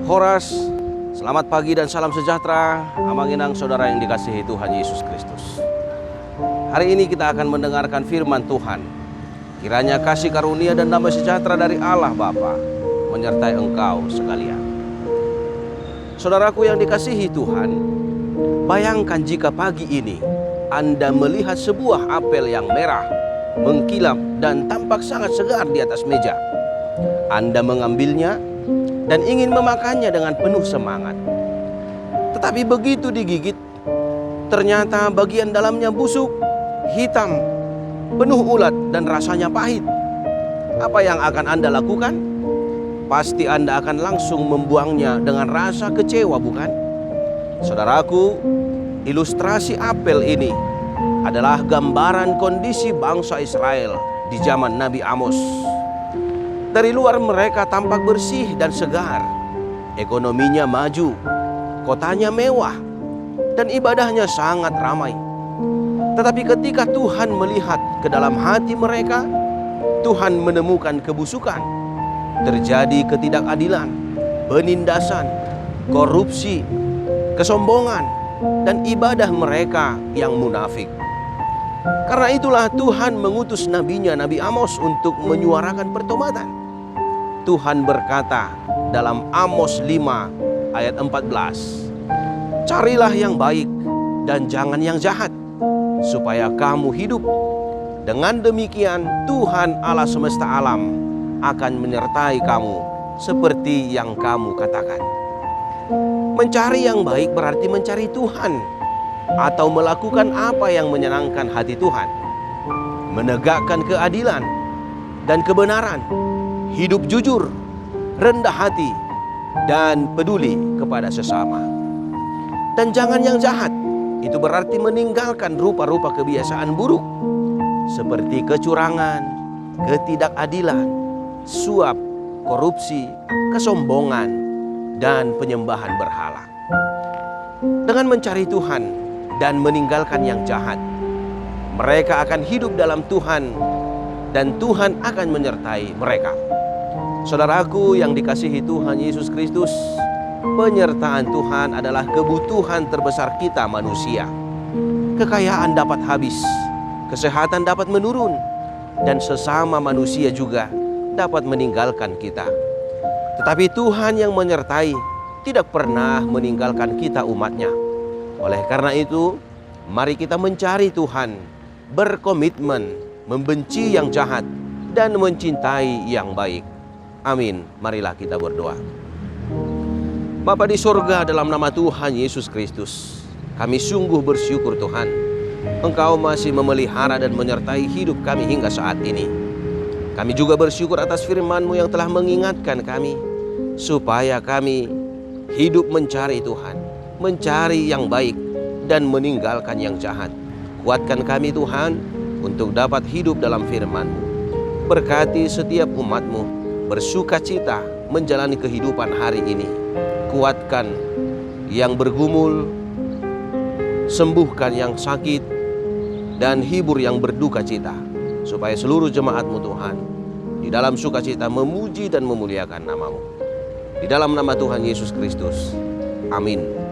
Horas, selamat pagi dan salam sejahtera, amanginang saudara yang dikasihi Tuhan Yesus Kristus. Hari ini kita akan mendengarkan firman Tuhan. Kiranya kasih karunia dan damai sejahtera dari Allah Bapa menyertai engkau sekalian. Saudaraku yang dikasihi Tuhan, bayangkan jika pagi ini Anda melihat sebuah apel yang merah, mengkilap dan tampak sangat segar di atas meja. Anda mengambilnya dan ingin memakannya dengan penuh semangat. Tetapi begitu digigit, ternyata bagian dalamnya busuk, hitam, penuh ulat dan rasanya pahit. Apa yang akan Anda lakukan? Pasti Anda akan langsung membuangnya dengan rasa kecewa, bukan? Saudaraku, ilustrasi apel ini adalah gambaran kondisi bangsa Israel di zaman Nabi Amos. Dari luar mereka tampak bersih dan segar, ekonominya maju, kotanya mewah, dan ibadahnya sangat ramai. Tetapi ketika Tuhan melihat ke dalam hati mereka, Tuhan menemukan kebusukan. Terjadi ketidakadilan, penindasan, korupsi, kesombongan, dan ibadah mereka yang munafik. Karena itulah Tuhan mengutus nabinya Nabi Amos untuk menyuarakan pertobatan. Tuhan berkata dalam Amos 5 ayat 14, "Carilah yang baik dan jangan yang jahat, supaya kamu hidup. Dengan demikian Tuhan Allah semesta alam akan menyertai kamu seperti yang kamu katakan." Mencari yang baik berarti mencari Tuhan atau melakukan apa yang menyenangkan hati Tuhan. Menegakkan keadilan dan kebenaran, hidup jujur, rendah hati, dan peduli kepada sesama. Dan jangan yang jahat, itu berarti meninggalkan rupa-rupa kebiasaan buruk seperti kecurangan, ketidakadilan, suap, korupsi, kesombongan, dan penyembahan berhala. Dengan mencari Tuhan dan meninggalkan yang jahat, mereka akan hidup dalam Tuhan dan Tuhan akan menyertai mereka. Saudaraku yang dikasihi Tuhan Yesus Kristus, penyertaan Tuhan adalah kebutuhan terbesar kita manusia. Kekayaan dapat habis, kesehatan dapat menurun, dan sesama manusia juga dapat meninggalkan kita. Tetapi Tuhan yang menyertai tidak pernah meninggalkan kita umatnya. Oleh karena itu, mari kita mencari Tuhan, berkomitmen membenci yang jahat dan mencintai yang baik. Amin. Marilah kita berdoa. Bapa di surga, dalam nama Tuhan Yesus Kristus, kami sungguh bersyukur Tuhan, Engkau masih memelihara dan menyertai hidup kami hingga saat ini. Kami juga bersyukur atas firman-Mu yang telah mengingatkan kami, supaya kami hidup mencari Tuhan, mencari yang baik, dan meninggalkan yang jahat. Kuatkan kami Tuhan, untuk dapat hidup dalam firman-Mu. Berkati setiap umat-Mu, bersuka cita menjalani kehidupan hari ini. Kuatkan yang bergumul, sembuhkan yang sakit, dan hibur yang berduka cita, supaya seluruh jemaat-Mu Tuhan di dalam sukacita memuji dan memuliakan nama-Mu. Di dalam nama Tuhan Yesus Kristus. Amin.